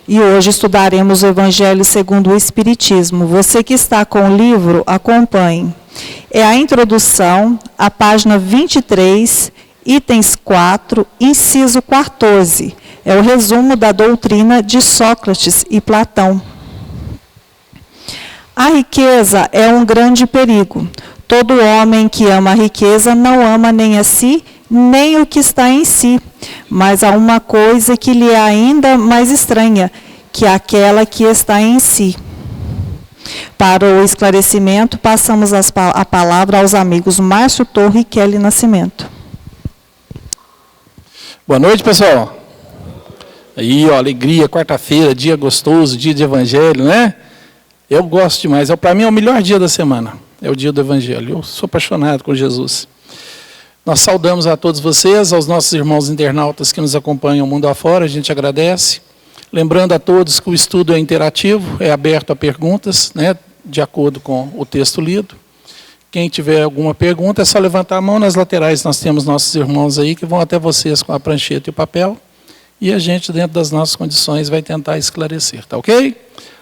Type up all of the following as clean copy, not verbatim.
E hoje estudaremos o Evangelho segundo o Espiritismo. Você que está com o livro, acompanhe. É a introdução, a página 23, itens 4, inciso 14. É o resumo da doutrina de Sócrates e Platão. A riqueza é um grande perigo. Todo homem que ama a riqueza não ama nem a si, nem o que está em si. Mas há uma coisa que lhe é ainda mais estranha, que é aquela que está em si. Para o esclarecimento, passamos a palavra aos amigos Márcio Torre e Kelly Nascimento. Boa noite, pessoal. Aí, ó, alegria, quarta-feira, dia gostoso, dia de evangelho, né? Eu gosto demais. Para mim é o melhor dia da semana. É o dia do evangelho. Eu sou apaixonado com Jesus. Nós saudamos a todos vocês, aos nossos irmãos internautas que nos acompanham mundo afora, a gente agradece. Lembrando a todos que o estudo é interativo, é aberto a perguntas, né, de acordo com o texto lido. Quem tiver alguma pergunta é só levantar a mão. Nas laterais nós temos nossos irmãos aí que vão até vocês com a prancheta e o papel. E a gente, dentro das nossas condições, vai tentar esclarecer, tá ok?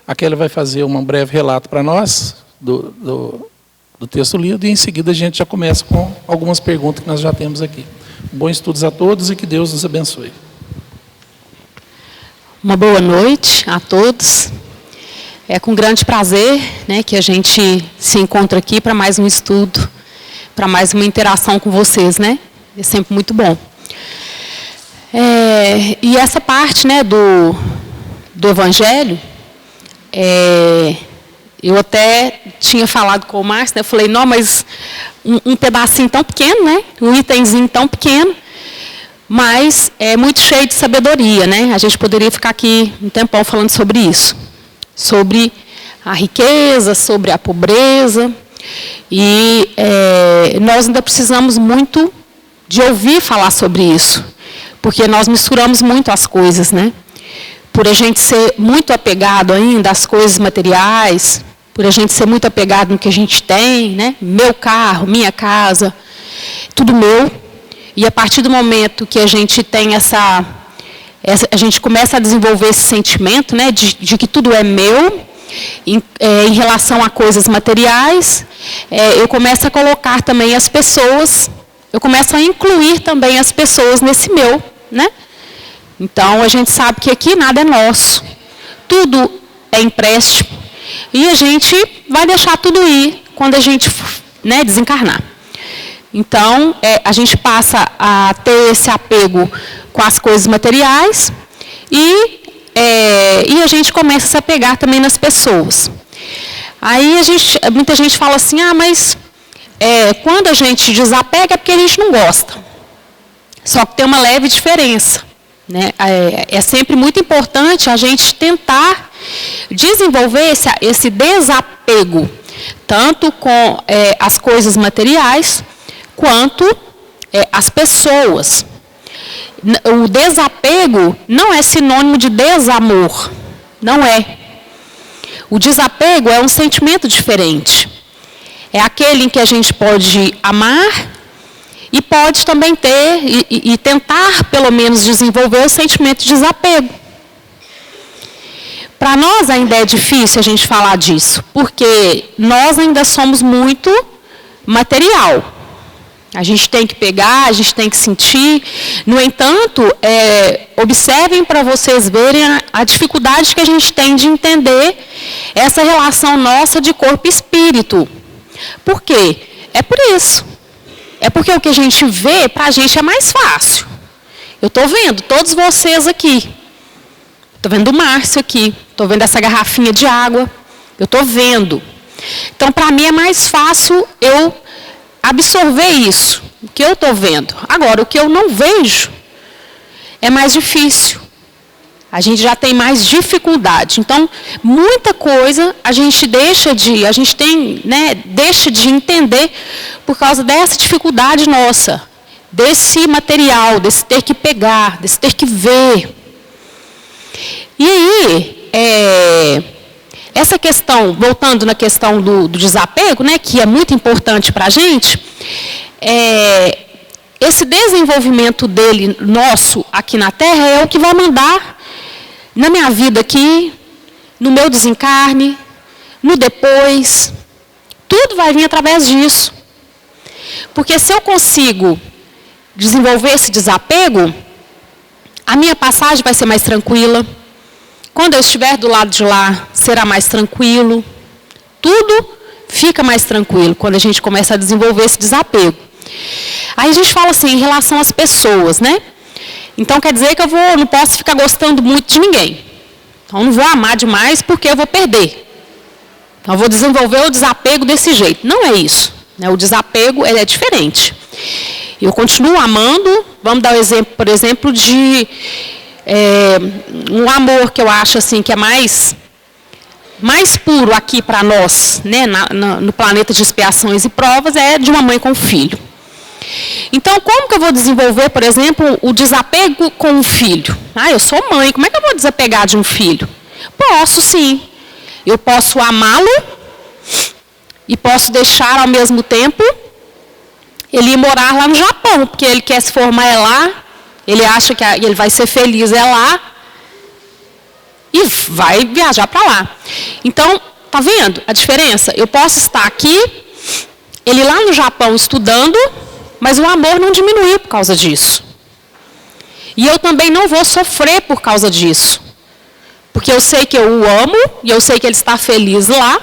A Kelly vai fazer um breve relato para nós do texto lido e em seguida a gente já começa com algumas perguntas que nós já temos aqui. Bons estudos a todos e que Deus nos abençoe. Uma boa noite a todos. É com grande prazer, né, que a gente se encontra aqui para mais um estudo, para mais uma interação com vocês, né? É sempre muito bom. E essa parte, né, do Evangelho, eu até tinha falado com o Márcio, né, eu falei, não, mas um pedacinho tão pequeno, né, um itemzinho tão pequeno, mas é muito cheio de sabedoria, né? A gente poderia ficar aqui um tempão falando sobre isso, sobre a riqueza, sobre a pobreza, e nós ainda precisamos muito de ouvir falar sobre isso, porque nós misturamos muito as coisas, né? Por a gente ser muito apegado ainda às coisas materiais, por a gente ser muito apegado no que a gente tem, né? Meu carro, minha casa, tudo meu. E a partir do momento que a gente tem a gente começa a desenvolver esse sentimento, né, de que tudo é meu, em relação a coisas materiais, eu começo a colocar também as pessoas, eu começo a incluir também as pessoas nesse meu, né? Então, a gente sabe que aqui nada é nosso, tudo é empréstimo, e a gente vai deixar tudo ir quando a gente, né, desencarnar. Então, a gente passa a ter esse apego com as coisas materiais e a gente começa a se apegar também nas pessoas. Aí muita gente fala assim, mas quando a gente desapega é porque a gente não gosta. Só que tem uma leve diferença, né? É sempre muito importante a gente tentar desenvolver esse desapego, tanto com as coisas materiais, quanto as pessoas. O desapego não é sinônimo de desamor. Não é. O desapego é um sentimento diferente. É aquele em que a gente pode amar e pode também ter e tentar, pelo menos, desenvolver o sentimento de desapego. Para nós ainda é difícil a gente falar disso, porque nós ainda somos muito material. A gente tem que pegar, a gente tem que sentir. No entanto, observem para vocês verem a dificuldade que a gente tem de entender essa relação nossa de corpo e espírito. Por quê? É por isso. É porque o que a gente vê, para a gente é mais fácil. Eu estou vendo todos vocês aqui. Estou vendo o Márcio aqui. Estou vendo essa garrafinha de água. Eu estou vendo. Então, para mim é mais fácil eu absorver isso, o que eu estou vendo. Agora, o que eu não vejo é mais difícil. A gente já tem mais dificuldade. Então, muita coisa a gente deixa de entender por causa dessa dificuldade nossa, desse material, desse ter que pegar, desse ter que ver. E aí, essa questão, voltando na questão do desapego, né, que é muito importante para a gente, esse desenvolvimento dele, nosso, aqui na Terra, é o que vai mandar na minha vida aqui, no meu desencarne, no depois. Tudo vai vir através disso. Porque se eu consigo desenvolver esse desapego, a minha passagem vai ser mais tranquila. Quando eu estiver do lado de lá, será mais tranquilo. Tudo fica mais tranquilo quando a gente começa a desenvolver esse desapego. Aí a gente fala assim, em relação às pessoas, né? Então quer dizer que eu não posso ficar gostando muito de ninguém. Então eu não vou amar demais porque eu vou perder. Então eu vou desenvolver o desapego desse jeito. Não é isso. Né? O desapego ele é diferente. Eu continuo amando. Vamos dar um exemplo, por exemplo, de um amor que eu acho assim, que é mais puro aqui para nós, né, no planeta de expiações e provas, é de uma mãe com filho. Então, como que eu vou desenvolver, por exemplo, o desapego com um filho? Eu sou mãe, como é que eu vou desapegar de um filho? Posso sim. Eu posso amá-lo e posso deixar ao mesmo tempo ele ir morar lá no Japão, porque ele quer se formar lá, ele acha que ele vai ser feliz lá e vai viajar para lá. Então, tá vendo a diferença? Eu posso estar aqui, ele lá no Japão estudando, mas o amor não diminuiu por causa disso. E eu também não vou sofrer por causa disso. Porque eu sei que eu o amo, e eu sei que ele está feliz lá.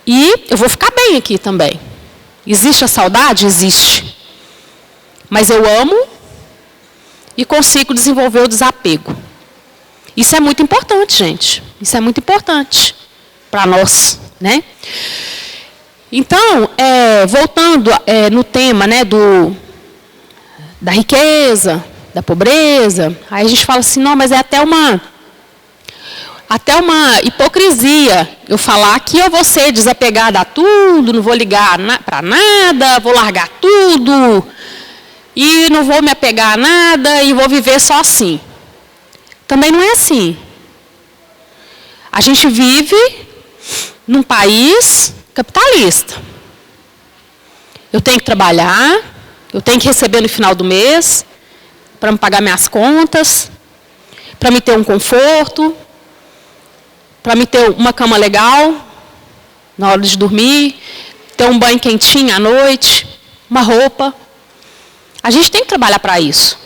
E eu vou ficar bem aqui também. Existe a saudade? Existe. Mas eu amo e consigo desenvolver o desapego. Isso é muito importante, gente. Isso é muito importante para nós, né? Então, voltando no tema, né, da riqueza, da pobreza, aí a gente fala assim, não, mas é até uma hipocrisia eu falar que eu vou ser desapegada a tudo, não vou ligar para nada, vou largar tudo e não vou me apegar a nada e vou viver só assim. Também não é assim. A gente vive num país capitalista. Eu tenho que trabalhar, eu tenho que receber no final do mês para me pagar minhas contas, para me ter um conforto, para me ter uma cama legal na hora de dormir, ter um banho quentinho à noite, uma roupa. A gente tem que trabalhar para isso.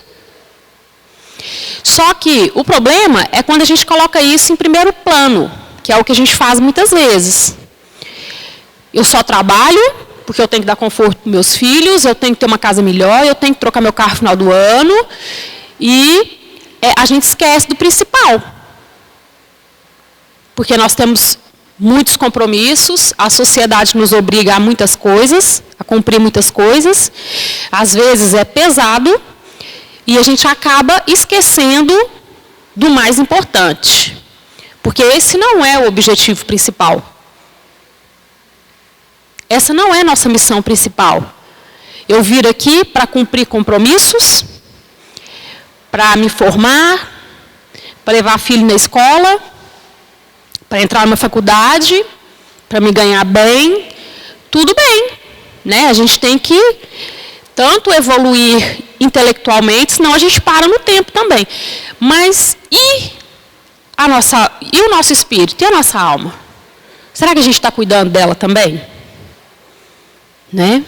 Só que o problema é quando a gente coloca isso em primeiro plano, que é o que a gente faz muitas vezes. Eu só trabalho porque eu tenho que dar conforto para meus filhos, eu tenho que ter uma casa melhor, eu tenho que trocar meu carro no final do ano, e a gente esquece do principal. Porque nós temos muitos compromissos, a sociedade nos obriga a muitas coisas, a cumprir muitas coisas, às vezes é pesado, e a gente acaba esquecendo do mais importante. Porque esse não é o objetivo principal. Essa não é a nossa missão principal. Eu vim aqui para cumprir compromissos, para me formar, para levar filho na escola, para entrar numa faculdade, para me ganhar bem. Tudo bem, né? A gente tem que tanto evoluir intelectualmente, senão a gente para no tempo também. Mas e o nosso espírito, e a nossa alma? Será que a gente está cuidando dela também? Né?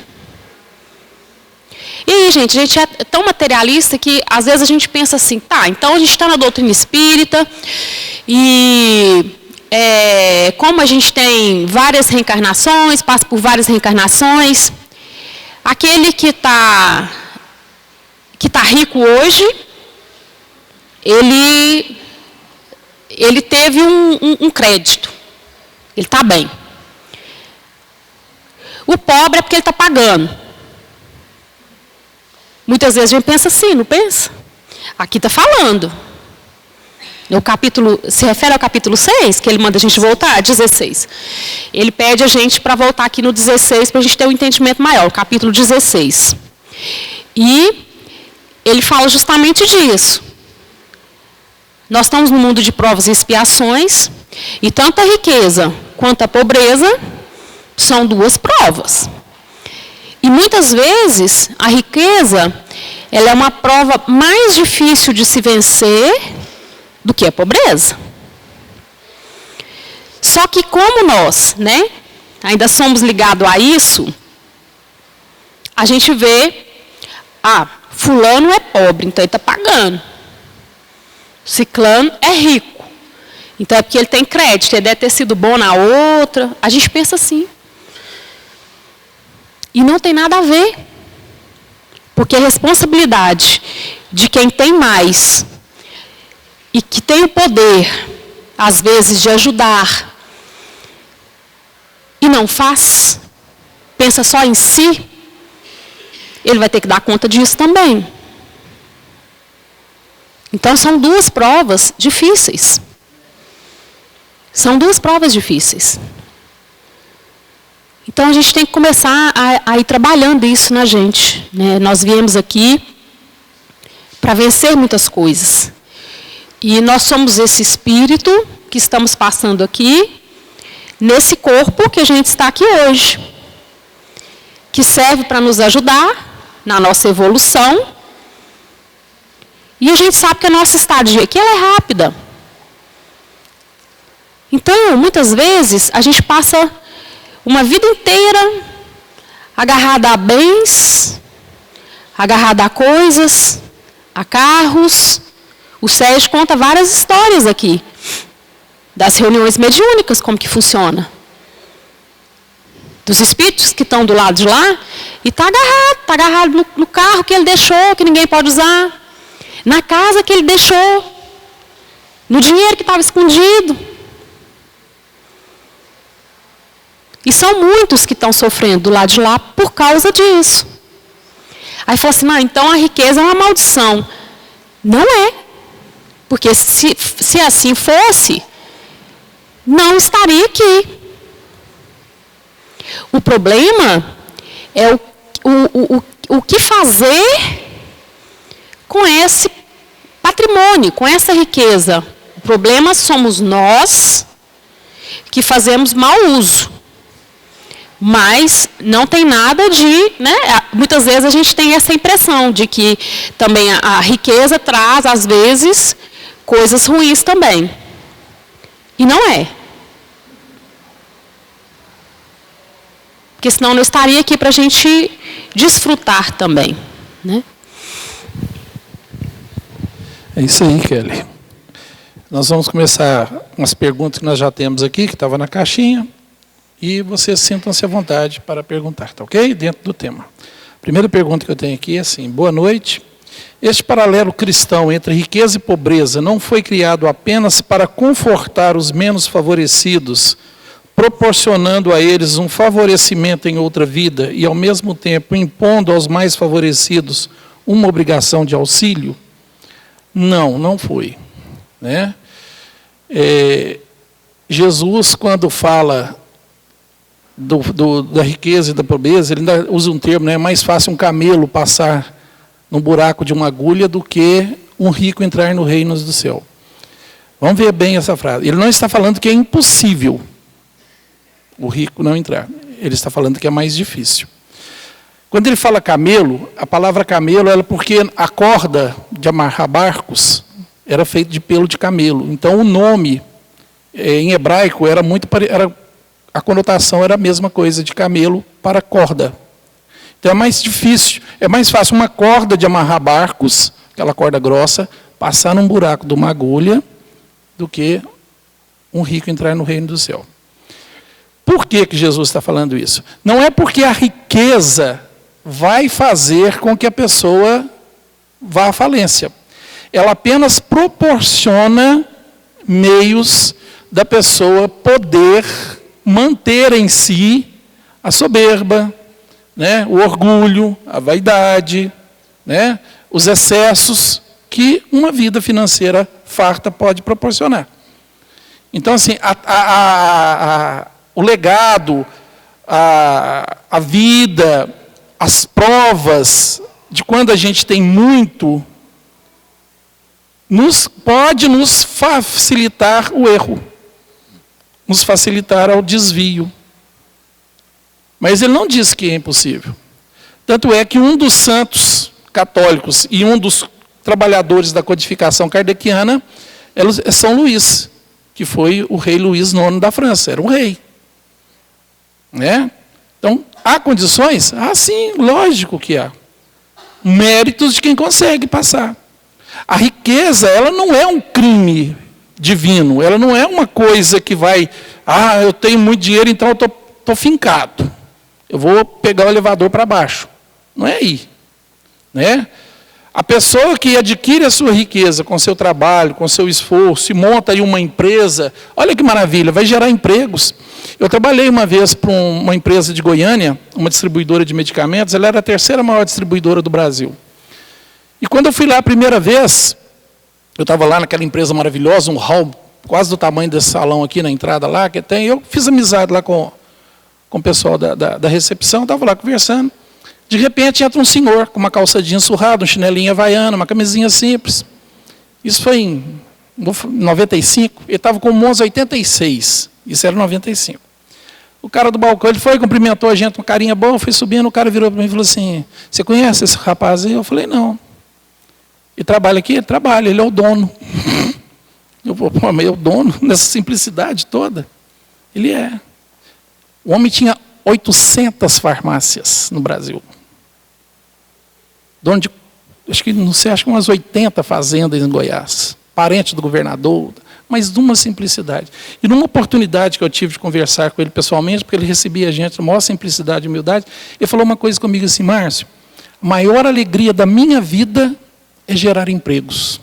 E aí, gente, a gente é tão materialista que às vezes a gente pensa assim, tá, então a gente está na doutrina espírita e como a gente tem várias reencarnações, passa por várias reencarnações, aquele que tá rico hoje, ele teve um crédito, ele está bem. O pobre é porque ele está pagando. Muitas vezes a gente pensa assim, não pensa? Aqui está falando. No capítulo, se refere ao capítulo 6, que ele manda a gente voltar, 16. Ele pede a gente para voltar aqui no 16, para a gente ter um entendimento maior, o capítulo 16. E ele fala justamente disso. Nós estamos no mundo de provas e expiações, e tanto a riqueza quanto a pobreza são duas provas. E muitas vezes a riqueza, ela é uma prova mais difícil de se vencer do que a pobreza. Só que como nós, né, ainda somos ligados a isso, a gente vê, fulano é pobre, então ele está pagando. Ciclano é rico, então é porque ele tem crédito, ele deve ter sido bom na outra. A gente pensa assim. E não tem nada a ver. Porque a responsabilidade de quem tem mais e que tem o poder, às vezes, de ajudar, e não faz, pensa só em si, ele vai ter que dar conta disso também. Então, são duas provas difíceis. São duas provas difíceis. Então, a gente tem que começar a ir trabalhando isso na gente, né? Nós viemos aqui para vencer muitas coisas. E nós somos esse espírito que estamos passando aqui, nesse corpo que a gente está aqui hoje, que serve para nos ajudar na nossa evolução. E a gente sabe que a nossa estadia aqui ela é rápida. Então, muitas vezes, a gente passa uma vida inteira agarrada a bens, agarrada a coisas, a carros. O Sérgio conta várias histórias aqui, das reuniões mediúnicas, como que funciona. Dos espíritos que estão do lado de lá, e está agarrado no carro que ele deixou, que ninguém pode usar, na casa que ele deixou, no dinheiro que estava escondido. E são muitos que estão sofrendo do lado de lá por causa disso. Aí fala assim, então a riqueza é uma maldição. Não é. Porque se assim fosse, não estaria aqui. O problema é o que fazer com esse patrimônio, com essa riqueza. O problema somos nós que fazemos mau uso. Mas não tem nada de... né? Muitas vezes a gente tem essa impressão de que também a riqueza traz, às vezes, coisas ruins também. E não é. Porque senão não estaria aqui para a gente desfrutar também. Né? É isso aí, Kelly. Nós vamos começar com as perguntas que nós já temos aqui, que estava na caixinha. E vocês sintam-se à vontade para perguntar, tá ok? Dentro do tema. A primeira pergunta que eu tenho aqui é assim: boa noite. Este paralelo cristão entre riqueza e pobreza não foi criado apenas para confortar os menos favorecidos, proporcionando a eles um favorecimento em outra vida e, ao mesmo tempo, impondo aos mais favorecidos uma obrigação de auxílio? Não, não foi. Né? Jesus, quando fala da riqueza e da pobreza, ele ainda usa um termo, né? É mais fácil um camelo passar no buraco de uma agulha do que um rico entrar no reino do céu. Vamos ver bem essa frase. Ele não está falando que é impossível o rico não entrar. Ele está falando que é mais difícil. Quando ele fala camelo, a palavra camelo é porque a corda de amarrar barcos era feita de pelo de camelo. Então o nome em hebraico a conotação era a mesma coisa de camelo para corda. Então é mais difícil, é mais fácil uma corda de amarrar barcos, aquela corda grossa, passar num buraco de uma agulha, do que um rico entrar no reino do céu. Por que Jesus está falando isso? Não é porque a riqueza vai fazer com que a pessoa vá à falência. Ela apenas proporciona meios da pessoa poder manter em si a soberba, né, o orgulho, a vaidade, né, os excessos que uma vida financeira farta pode proporcionar. Então, assim, o legado, a vida, as provas de quando a gente tem muito, pode nos facilitar o erro, nos facilitar ao desvio. Mas ele não diz que é impossível. Tanto é que um dos santos católicos e um dos trabalhadores da codificação kardeciana é São Luís, que foi o rei Luís IX da França, era um rei. Né? Então, há condições? Ah, sim, lógico que há. Méritos de quem consegue passar. A riqueza, ela não é um crime divino, ela não é uma coisa que vai, eu tenho muito dinheiro, então eu estou fincado. Eu vou pegar o elevador para baixo. Não é aí. Né? A pessoa que adquire a sua riqueza com seu trabalho, com seu esforço, e monta aí uma empresa, olha que maravilha, vai gerar empregos. Eu trabalhei uma vez para uma empresa de Goiânia, uma distribuidora de medicamentos, ela era a terceira maior distribuidora do Brasil. E quando eu fui lá a primeira vez, eu estava lá naquela empresa maravilhosa, um hall quase do tamanho desse salão aqui na entrada lá, que tem, eu fiz amizade lá com o pessoal da recepção, estava lá conversando. De repente entra um senhor com uma calça jeans surrada, um chinelinho havaiano, uma camisinha simples. Isso foi em 95, ele estava com o Monza 86, isso era 95. O cara do balcão, ele foi, cumprimentou a gente com uma carinha boa, foi subindo, o cara virou para mim e falou assim, você conhece esse rapaz aí? Eu falei, não. E trabalha aqui? Ele trabalha, ele é o dono. Eu vou, pô, mas é o dono, nessa simplicidade toda? Ele é. O homem tinha 800 farmácias no Brasil. Dono de, acho que umas 80 fazendas em Goiás. Parente do governador, mas de uma simplicidade. E numa oportunidade que eu tive de conversar com ele pessoalmente, porque ele recebia a gente, a maior simplicidade e humildade, ele falou uma coisa comigo assim, Márcio, a maior alegria da minha vida é gerar empregos.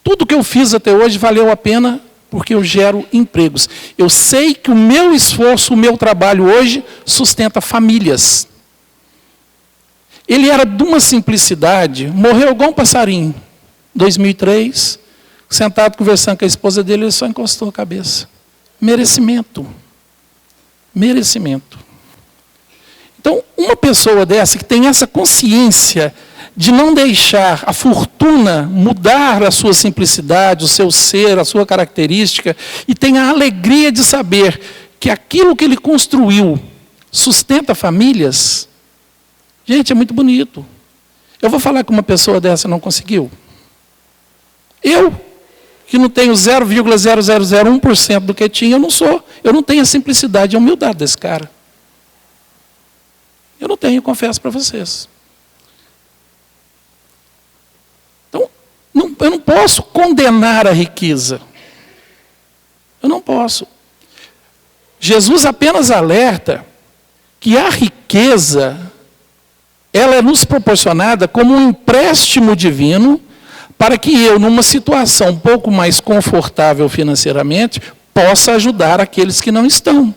Tudo que eu fiz até hoje valeu a pena porque eu gero empregos. Eu sei que o meu esforço, o meu trabalho hoje sustenta famílias. Ele era de uma simplicidade, morreu igual um passarinho. 2003, sentado conversando com a esposa dele, ele só encostou a cabeça. Merecimento. Merecimento. Então, uma pessoa dessa que tem essa consciência de não deixar a fortuna mudar a sua simplicidade, o seu ser, a sua característica, e tem a alegria de saber que aquilo que ele construiu sustenta famílias, gente, é muito bonito. Eu vou falar que uma pessoa dessa não conseguiu? Eu, que não tenho 0,0001% do que tinha, eu não tenho a simplicidade e a humildade desse cara. Eu não tenho, confesso para vocês. Então, eu não posso condenar a riqueza. Eu não posso. Jesus apenas alerta que a riqueza, ela é nos proporcionada como um empréstimo divino para que eu, numa situação um pouco mais confortável financeiramente, possa ajudar aqueles que não estão.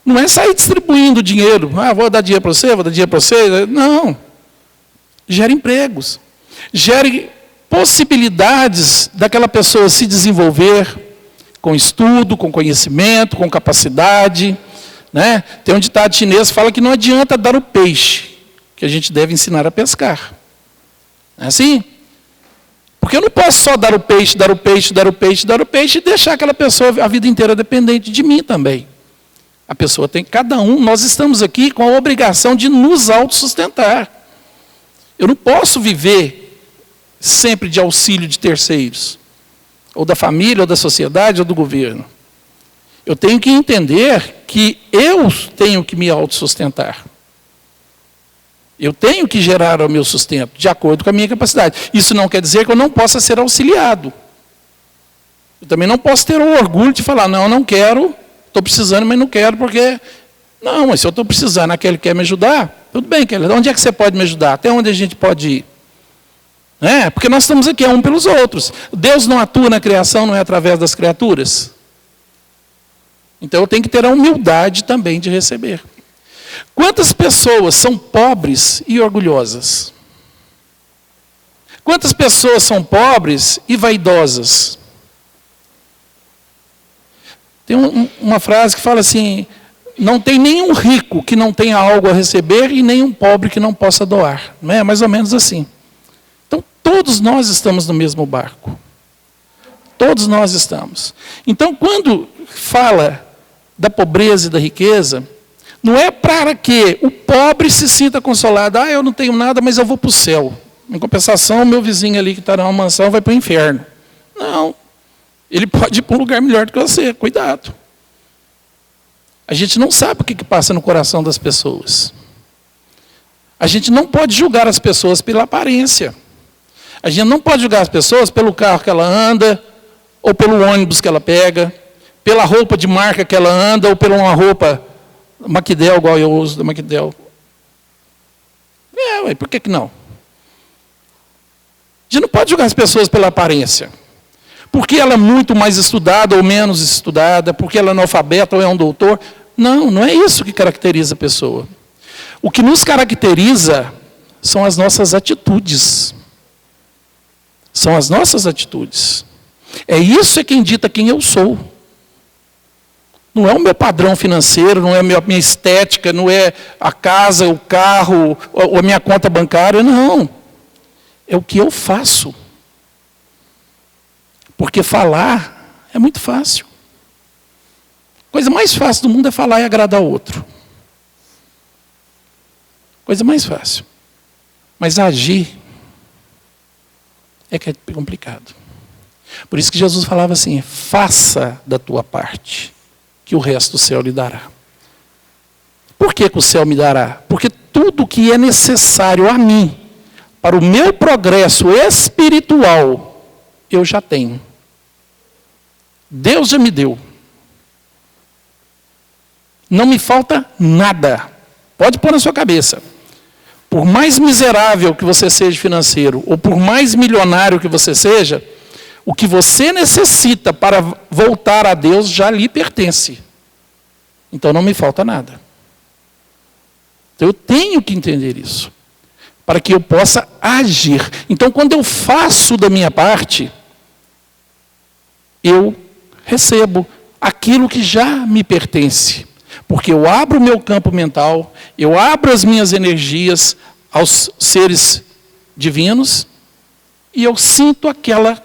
Não é sair distribuindo dinheiro. Vou dar dinheiro para você, vou dar dinheiro para você. Não. Gere empregos. Gere possibilidades daquela pessoa se desenvolver com estudo, com conhecimento, com capacidade. Né? Tem um ditado chinês que fala que não adianta dar o peixe, que a gente deve ensinar a pescar. Não é assim? Porque eu não posso só dar o peixe, dar o peixe, dar o peixe, dar o peixe e deixar aquela pessoa a vida inteira dependente de mim também. A pessoa tem, cada um, nós estamos aqui com a obrigação de nos autossustentar. Eu não posso viver sempre de auxílio de terceiros, ou da família, ou da sociedade, ou do governo. Eu tenho que entender que eu tenho que me autossustentar. Eu tenho que gerar o meu sustento, de acordo com a minha capacidade. Isso não quer dizer que eu não possa ser auxiliado. Eu também não posso ter o orgulho de falar, não, eu não quero, estou precisando, mas não quero, porque... Não, mas se eu estou precisando, aquele quer me ajudar, tudo bem, onde é que você pode me ajudar? Até onde a gente pode ir? Porque nós estamos aqui, um pelos outros. Deus não atua na criação, não é através das criaturas. Então eu tenho que ter a humildade também de receber. Quantas pessoas são pobres e orgulhosas? Quantas pessoas são pobres e vaidosas? Tem uma frase que fala assim, não tem nenhum rico que não tenha algo a receber e nenhum pobre que não possa doar. Não é mais ou menos assim. Então, todos nós estamos no mesmo barco. Todos nós estamos. Então, quando fala da pobreza e da riqueza, não é para que o pobre se sinta consolado. Eu não tenho nada, mas eu vou para o céu. Em compensação, o meu vizinho ali que está numa mansão vai para o inferno. Não. Ele pode ir para um lugar melhor do que você. Cuidado. A gente não sabe o que passa no coração das pessoas. A gente não pode julgar as pessoas pela aparência. A gente não pode julgar as pessoas pelo carro que ela anda, ou pelo ônibus que ela pega, pela roupa de marca que ela anda, ou pela uma roupa Maquidel, igual eu uso da Maquidel. Por que não? A gente não pode julgar as pessoas pela aparência. Porque ela é muito mais estudada ou menos estudada, porque ela é analfabeta ou é um doutor. Não, não é isso que caracteriza a pessoa. O que nos caracteriza são as nossas atitudes. São as nossas atitudes. É isso quem dita quem eu sou. Não é o meu padrão financeiro, não é a minha estética, não é a casa, o carro, ou a minha conta bancária, não. É o que eu faço. Porque falar é muito fácil. A coisa mais fácil do mundo é falar e agradar o outro. Coisa mais fácil. Mas agir é que é complicado. Por isso que Jesus falava assim, faça da tua parte, que o resto do céu lhe dará. Por que o céu me dará? Porque tudo que é necessário a mim, para o meu progresso espiritual, eu já tenho. Deus já me deu. Não me falta nada. Pode pôr na sua cabeça. Por mais miserável que você seja financeiro, ou por mais milionário que você seja, o que você necessita para voltar a Deus já lhe pertence. Então não me falta nada. Então eu tenho que entender isso, para que eu possa agir. Então quando eu faço da minha parte, eu recebo aquilo que já me pertence. Porque eu abro o meu campo mental, eu abro as minhas energias aos seres divinos, e eu sinto aquela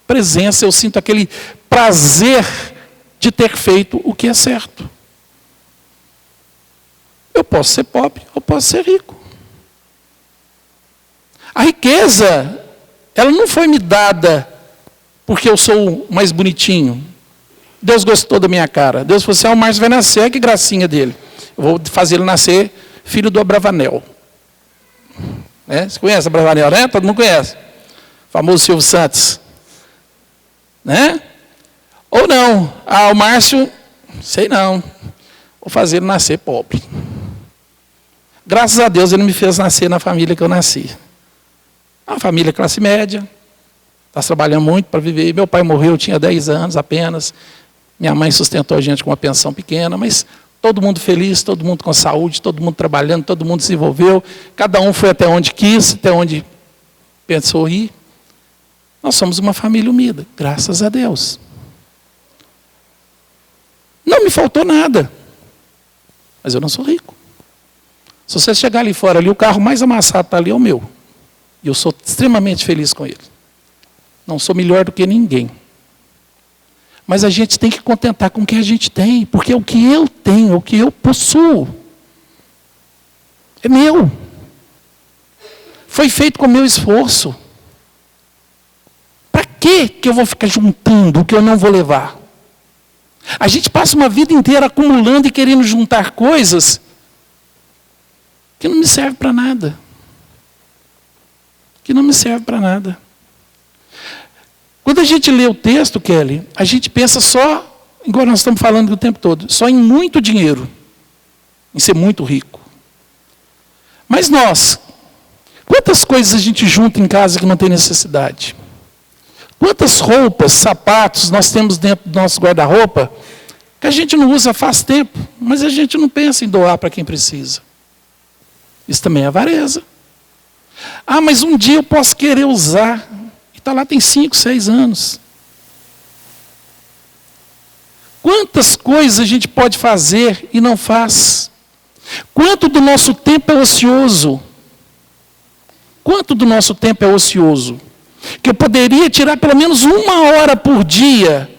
presença, eu sinto aquele prazer de ter feito o que é certo. Eu posso ser pobre, eu posso ser rico. A riqueza, ela não foi me dada porque eu sou mais bonitinho. Deus gostou da minha cara. Deus falou assim, o Márcio vai nascer, que gracinha dele. Eu vou fazer ele nascer filho do Abravanel. Você conhece Abravanel, né? Todo mundo conhece. O famoso Silvio Santos. Né? Ou não. O Márcio, sei não. Vou fazer ele nascer pobre. Graças a Deus ele me fez nascer na família que eu nasci. Uma família classe média. Está trabalhando muito para viver. Meu pai morreu, eu tinha 10 anos apenas. Minha mãe sustentou a gente com uma pensão pequena, mas todo mundo feliz, todo mundo com saúde, todo mundo trabalhando, todo mundo se envolveu. Cada um foi até onde quis, até onde pensou ir. Nós somos uma família unida, graças a Deus. Não me faltou nada, mas eu não sou rico. Se você chegar ali fora, ali, o carro mais amassado está ali, é o meu. E eu sou extremamente feliz com ele. Não sou melhor do que ninguém. Mas a gente tem que contentar com o que a gente tem, porque é o que eu tenho, é o que eu possuo. É meu. Foi feito com o meu esforço. Para que eu vou ficar juntando o que eu não vou levar? A gente passa uma vida inteira acumulando e querendo juntar coisas que não me servem para nada. Que não me servem para nada. Quando a gente lê o texto, Kelly, a gente pensa só, igual nós estamos falando o tempo todo, só em muito dinheiro, em ser muito rico. Mas nós, quantas coisas a gente junta em casa que não tem necessidade? Quantas roupas, sapatos nós temos dentro do nosso guarda-roupa que a gente não usa faz tempo, mas a gente não pensa em doar para quem precisa? Isso também é avareza. Mas um dia eu posso querer usar. Está lá tem 5, 6 anos. Quantas coisas a gente pode fazer e não faz? Quanto do nosso tempo é ocioso? Quanto do nosso tempo é ocioso? Que eu poderia tirar pelo menos 1 hora por dia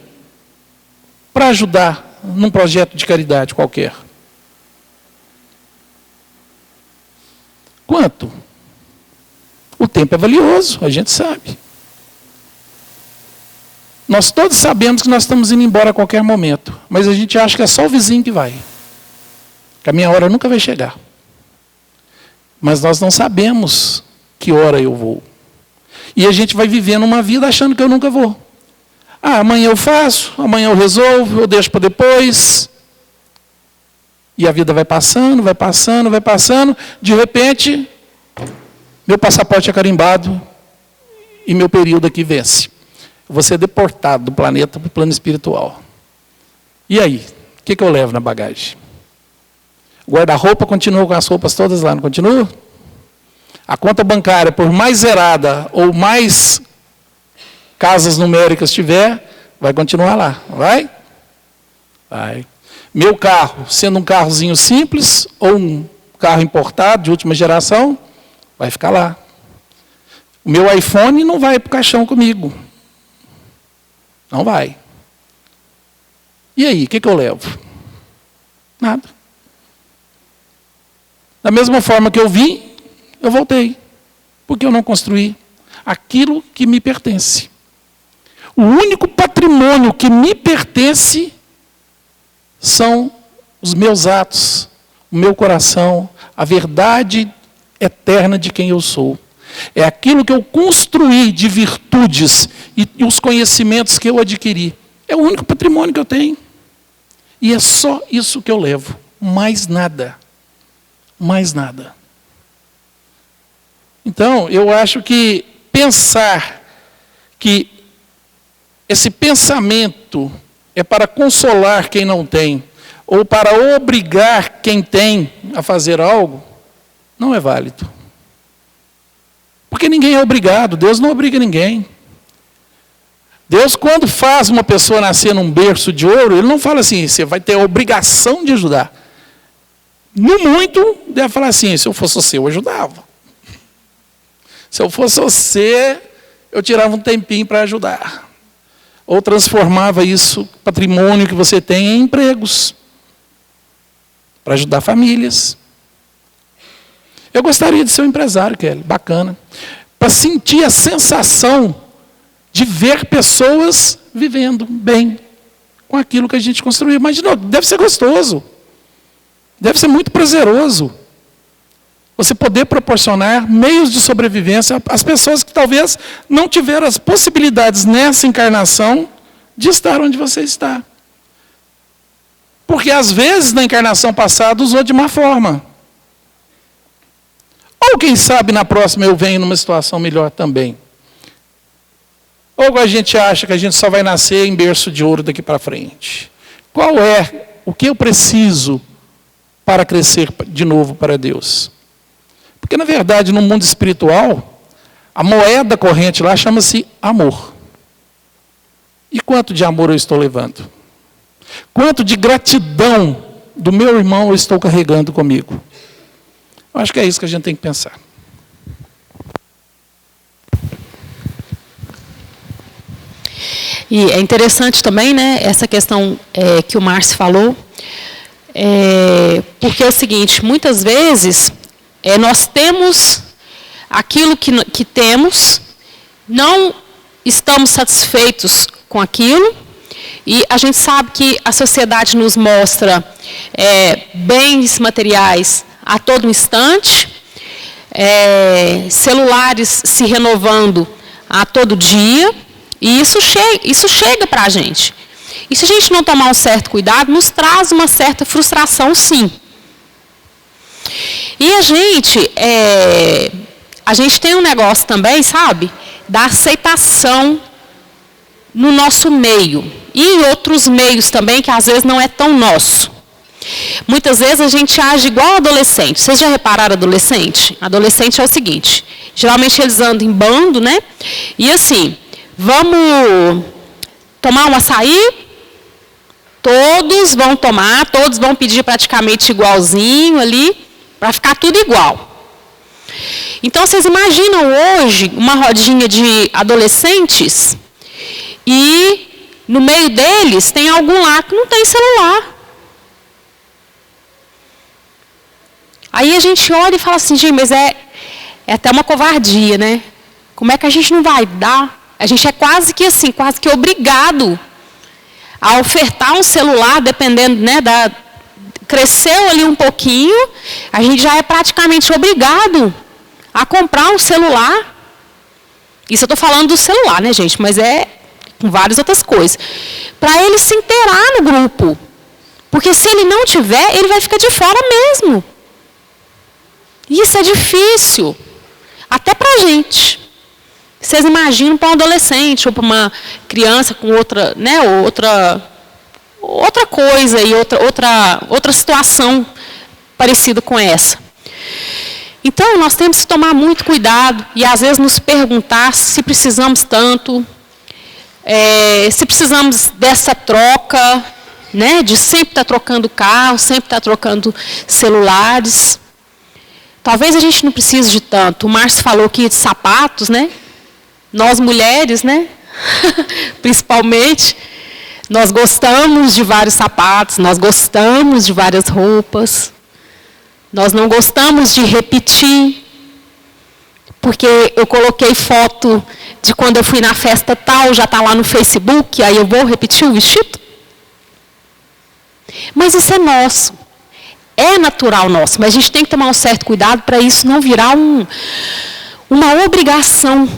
para ajudar num projeto de caridade qualquer. Quanto? O tempo é valioso, a gente sabe. Nós todos sabemos que nós estamos indo embora a qualquer momento, mas a gente acha que é só o vizinho que vai. Que a minha hora nunca vai chegar. Mas nós não sabemos que hora eu vou. E a gente vai vivendo uma vida achando que eu nunca vou. Amanhã eu faço, amanhã eu resolvo, eu deixo para depois. E a vida vai passando, vai passando, vai passando. De repente, meu passaporte é carimbado e meu período aqui vence. Eu vou ser deportado do planeta para o plano espiritual. E aí? O que eu levo na bagagem? O guarda-roupa continua com as roupas todas lá, não continua? A conta bancária, por mais zerada ou mais casas numéricas tiver, vai continuar lá, não vai? Vai. Meu carro, sendo um carrozinho simples ou um carro importado de última geração, vai ficar lá. O meu iPhone não vai para o caixão comigo. Não vai. E aí, o que eu levo? Nada. Da mesma forma que eu vim, eu voltei. Porque eu não construí aquilo que me pertence. O único patrimônio que me pertence são os meus atos, o meu coração, a verdade eterna de quem eu sou. É aquilo que eu construí de virtudes e os conhecimentos que eu adquiri. É o único patrimônio que eu tenho. E é só isso que eu levo. Mais nada. Mais nada. Então, eu acho que pensar que esse pensamento é para consolar quem não tem, ou para obrigar quem tem a fazer algo, não é válido. Porque ninguém é obrigado, Deus não obriga ninguém. Deus, quando faz uma pessoa nascer num berço de ouro, Ele não fala assim, você vai ter a obrigação de ajudar. No muito, deve falar assim, se eu fosse você, eu ajudava. Se eu fosse você, eu tirava um tempinho para ajudar. Ou transformava isso, patrimônio que você tem, em empregos. Para ajudar famílias. Eu gostaria de ser um empresário, Kelly, bacana. Para sentir a sensação de ver pessoas vivendo bem com aquilo que a gente construiu. Imagina, deve ser gostoso. Deve ser muito prazeroso. Você poder proporcionar meios de sobrevivência às pessoas que talvez não tiveram as possibilidades nessa encarnação de estar onde você está. Porque às vezes na encarnação passada usou de má forma. Ou quem sabe na próxima eu venho numa situação melhor também. Ou a gente acha que a gente só vai nascer em berço de ouro daqui para frente. Qual é o que eu preciso para crescer de novo para Deus? Porque, na verdade, no mundo espiritual, a moeda corrente lá chama-se amor. E quanto de amor eu estou levando? Quanto de gratidão do meu irmão eu estou carregando comigo? Eu acho que é isso que a gente tem que pensar. E é interessante também, né, essa questão que o Márcio falou, porque é o seguinte, muitas vezes nós temos aquilo que temos, não estamos satisfeitos com aquilo, e a gente sabe que a sociedade nos mostra bens materiais a todo instante, celulares se renovando a todo dia, e isso chega para a gente. E se a gente não tomar um certo cuidado, nos traz uma certa frustração, sim. E a gente tem um negócio também, sabe, da aceitação no nosso meio. E em outros meios também, que às vezes não é tão nosso. Muitas vezes a gente age igual adolescente. Vocês já repararam adolescente? Adolescente é o seguinte, geralmente eles andam em bando, né? E assim, vamos tomar um açaí? Todos vão tomar, todos vão pedir praticamente igualzinho ali, para ficar tudo igual. Então, vocês imaginam hoje uma rodinha de adolescentes e no meio deles tem algum lá que não tem celular. Aí a gente olha e fala assim, gente, mas é até uma covardia, né? Como é que a gente não vai dar? A gente é quase que assim, quase que obrigado a ofertar um celular, dependendo, né, cresceu ali um pouquinho, a gente já é praticamente obrigado a comprar um celular. Isso eu estou falando do celular, né, gente? Mas é com várias outras coisas. Para ele se inteirar no grupo. Porque se ele não tiver, ele vai ficar de fora mesmo. Isso é difícil. Até para a gente. Vocês imaginam para um adolescente ou para uma criança com outra, né, outra coisa e outra situação parecida com essa. Então, nós temos que tomar muito cuidado e, às vezes, nos perguntar se precisamos tanto, se precisamos dessa troca, né, de sempre estar trocando carro, sempre estar trocando celulares. Talvez a gente não precise de tanto. O Márcio falou aqui de sapatos, né? Nós mulheres, né? Principalmente, nós gostamos de vários sapatos, nós gostamos de várias roupas. Nós não gostamos de repetir, porque eu coloquei foto de quando eu fui na festa tal, já está lá no Facebook, aí eu vou repetir o vestido. Mas isso é nosso, é natural nosso, mas a gente tem que tomar um certo cuidado para isso não virar uma obrigação.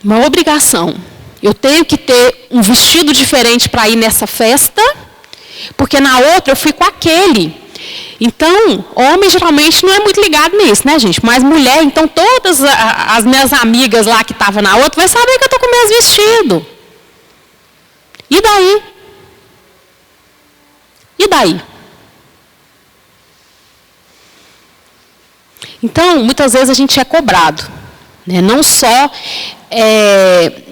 Uma obrigação. Eu tenho que ter um vestido diferente para ir nessa festa, porque na outra eu fui com aquele. Então, homem geralmente não é muito ligado nisso, né, gente? Mas mulher, então todas as minhas amigas lá que estavam na outra vai saber que eu estou com o mesmo vestido. E daí? E daí? Então, muitas vezes a gente é cobrado, né? Não só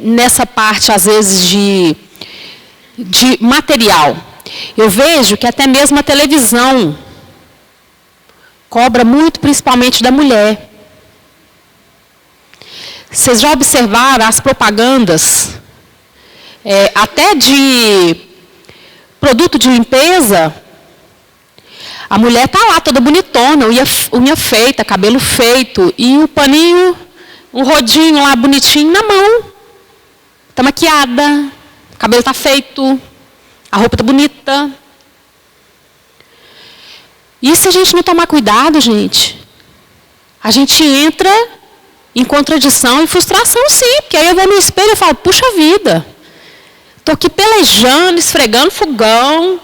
nessa parte, às vezes, de material. Eu vejo que até mesmo a televisão cobra muito, principalmente da mulher. Vocês já observaram as propagandas, até de produto de limpeza? A mulher está lá toda bonitona, unha feita, cabelo feito, e o paninho, um rodinho lá bonitinho na mão. Está maquiada, o cabelo está feito, a roupa está bonita. E se a gente não tomar cuidado, gente, a gente entra em contradição e frustração, sim. Porque aí eu vou no espelho e falo, puxa vida, estou aqui pelejando, esfregando fogão,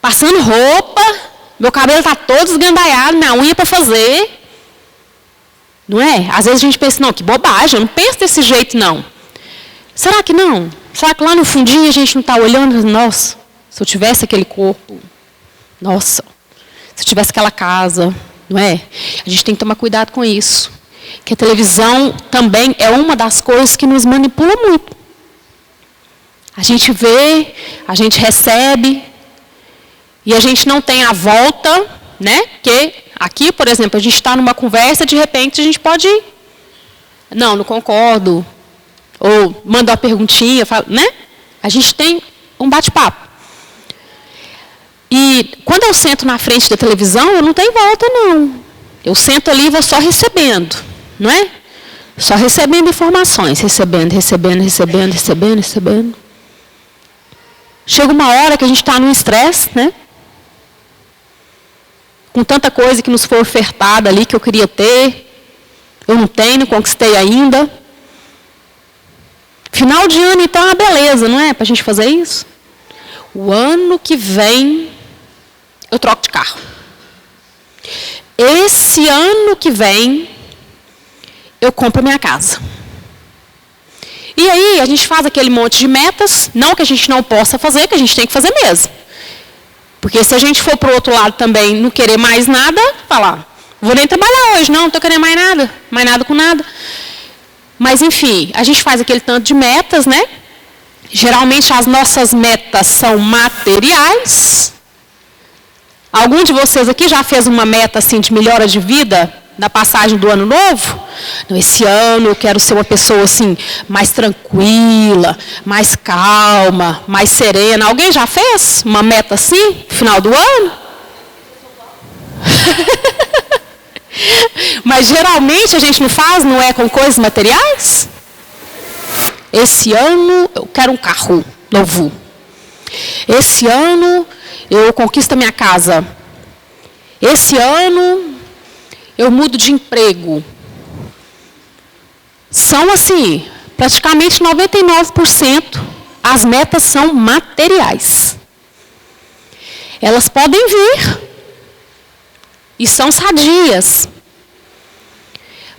passando roupa, meu cabelo está todo esgandaiado, minha unha para fazer. Não é? Às vezes a gente pensa, não, que bobagem, eu não penso desse jeito, não. Será que não? Será que lá no fundinho a gente não está olhando, nossa, se eu tivesse aquele corpo, nossa, se eu tivesse aquela casa, não é? A gente tem que tomar cuidado com isso. Que a televisão também é uma das coisas que nos manipula muito. A gente vê, a gente recebe, e a gente não tem a volta, né? Porque aqui, por exemplo, a gente está numa conversa, de repente a gente pode ir. Não concordo. Ou manda uma perguntinha, fala, né? A gente tem um bate-papo. E quando eu sento na frente da televisão, eu não tenho volta, não. Eu sento ali e vou só recebendo, não é? Só recebendo informações, recebendo. Chega uma hora que a gente está num estresse, né? Com tanta coisa que nos foi ofertada ali que eu queria ter, eu não tenho, não conquistei ainda. Final de ano, então, é uma beleza, não é? Para a gente fazer isso. O ano que vem, eu troco de carro. Esse ano que vem, eu compro a minha casa. E aí, a gente faz aquele monte de metas, não que a gente não possa fazer, que a gente tem que fazer mesmo. Porque se a gente for para o outro lado também, não querer mais nada, falar, vou nem trabalhar hoje, não estou querendo mais nada com nada. Mas, enfim, a gente faz aquele tanto de metas, né? Geralmente, as nossas metas são materiais. Algum de vocês aqui já fez uma meta assim, de melhora de vida na passagem do ano novo? Não, esse ano eu quero ser uma pessoa assim, mais tranquila, mais calma, mais serena. Alguém já fez uma meta assim, no final do ano? Mas geralmente a gente não faz, não é com coisas materiais? Esse ano eu quero um carro novo. Esse ano eu conquisto a minha casa. Esse ano eu mudo de emprego. São assim, praticamente 99% as metas são materiais. Elas podem vir e são sadias.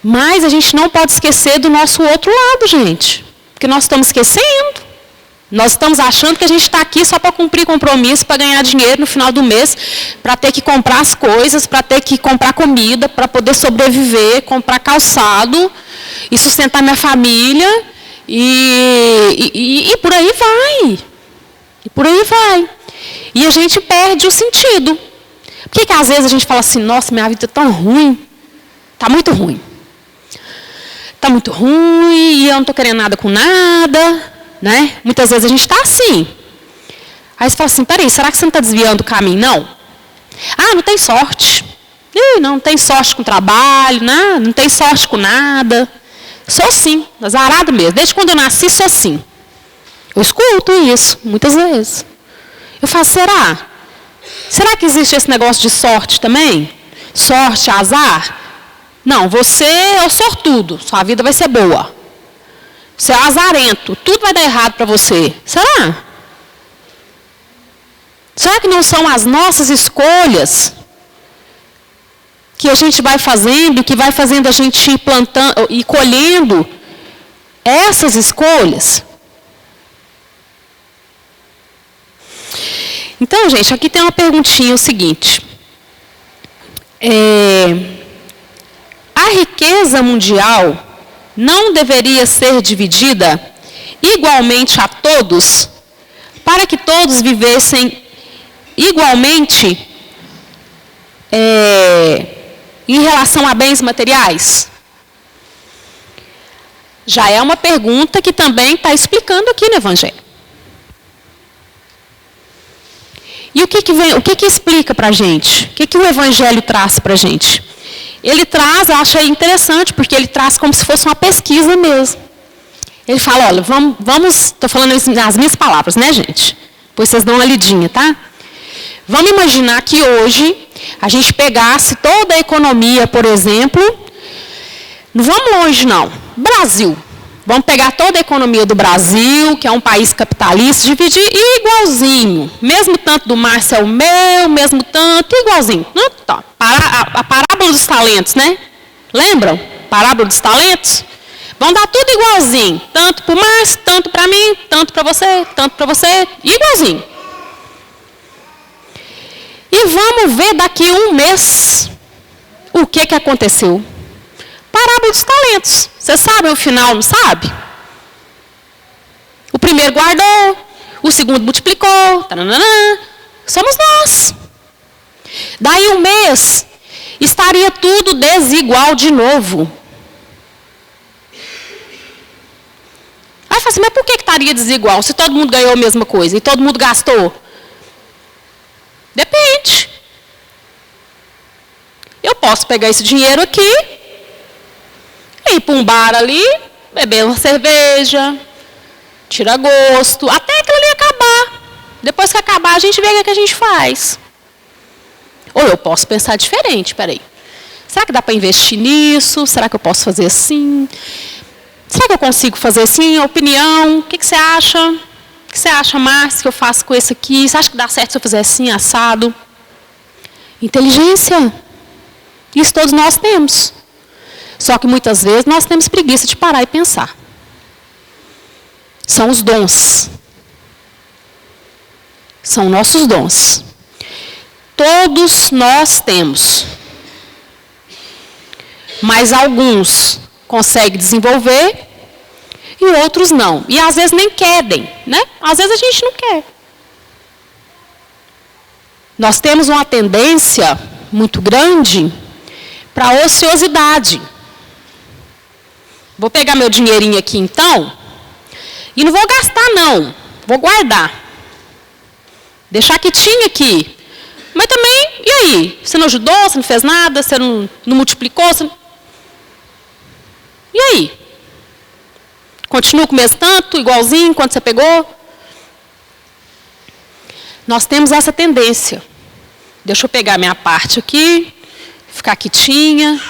Mas a gente não pode esquecer do nosso outro lado, gente. Porque nós estamos esquecendo. Nós estamos achando que a gente está aqui só para cumprir compromisso, para ganhar dinheiro no final do mês, para ter que comprar as coisas, para ter que comprar comida, para poder sobreviver, comprar calçado e sustentar minha família. E por aí vai. E por aí vai. E a gente perde o sentido. Por que às vezes a gente fala assim, nossa, minha vida é tão ruim. Está muito ruim. Está muito ruim e eu não estou querendo nada com nada. Né? Muitas vezes a gente está assim. Aí você fala assim, peraí, será que você não está desviando do caminho? Não. Ah, não tem sorte. Não tem sorte com trabalho, não tem sorte com nada. Sou assim, azarado mesmo. Desde quando eu nasci, sou assim. Eu escuto isso, muitas vezes. Eu falo, será? Será que existe esse negócio de sorte também? Sorte, azar? Não, você é o sortudo, sua vida vai ser boa. Você é azarento, tudo vai dar errado para você. Será? Será que não são as nossas escolhas que a gente vai fazendo, que vai fazendo a gente ir plantando e colhendo essas escolhas? Então, gente, aqui tem uma perguntinha, o seguinte. A riqueza mundial não deveria ser dividida igualmente a todos, para que todos vivessem igualmente em relação a bens materiais? Já é uma pergunta que também está explicando aqui no Evangelho. E o que explica para a gente? O que o Evangelho traz para a gente? Ele traz, eu achei interessante, porque ele traz como se fosse uma pesquisa mesmo. Ele fala, olha, vamos, estou falando as minhas palavras, né, gente? Depois vocês dão uma lidinha, tá? Vamos imaginar que hoje a gente pegasse toda a economia, por exemplo, não vamos longe não, Brasil. Vamos pegar toda a economia do Brasil, que é um país capitalista, dividir igualzinho. Mesmo tanto do Márcio é o meu, mesmo tanto, igualzinho. Tá. A parábola dos talentos, né? Lembram? Parábola dos talentos? Vão dar tudo igualzinho. Tanto para o Márcio, tanto para mim, tanto para você, igualzinho. E vamos ver daqui a um mês o que aconteceu. Parábola dos talentos. Vocês sabem o final, não sabe? O primeiro guardou, o segundo multiplicou. Taranana, somos nós. Daí um mês, estaria tudo desigual de novo. Aí fala assim, mas por que estaria desigual? Se todo mundo ganhou a mesma coisa e todo mundo gastou? Depende. Eu posso pegar esse dinheiro aqui, ir para um bar ali, beber uma cerveja, tira gosto, até aquilo ali acabar. Depois que acabar, a gente vê o que a gente faz. Ou eu posso pensar diferente, peraí. Será que dá para investir nisso? Será que eu posso fazer assim? Será que eu consigo fazer assim? Opinião, o que você acha? O que você acha, Márcio, que eu faço com esse aqui? Você acha que dá certo se eu fizer assim, assado? Inteligência. Isso todos nós temos. Só que muitas vezes nós temos preguiça de parar e pensar. São os dons. São nossos dons. Todos nós temos. Mas alguns conseguem desenvolver e outros não. E às vezes nem querem, né? Às vezes a gente não quer. Nós temos uma tendência muito grande para a ociosidade. Vou pegar meu dinheirinho aqui então e não vou gastar não, vou guardar. Deixar quietinho aqui. Mas também, e aí? Você não ajudou, você não fez nada, você não multiplicou? E aí? Continua com o mesmo tanto, igualzinho, quando você pegou? Nós temos essa tendência. Deixa eu pegar minha parte aqui, ficar quietinha.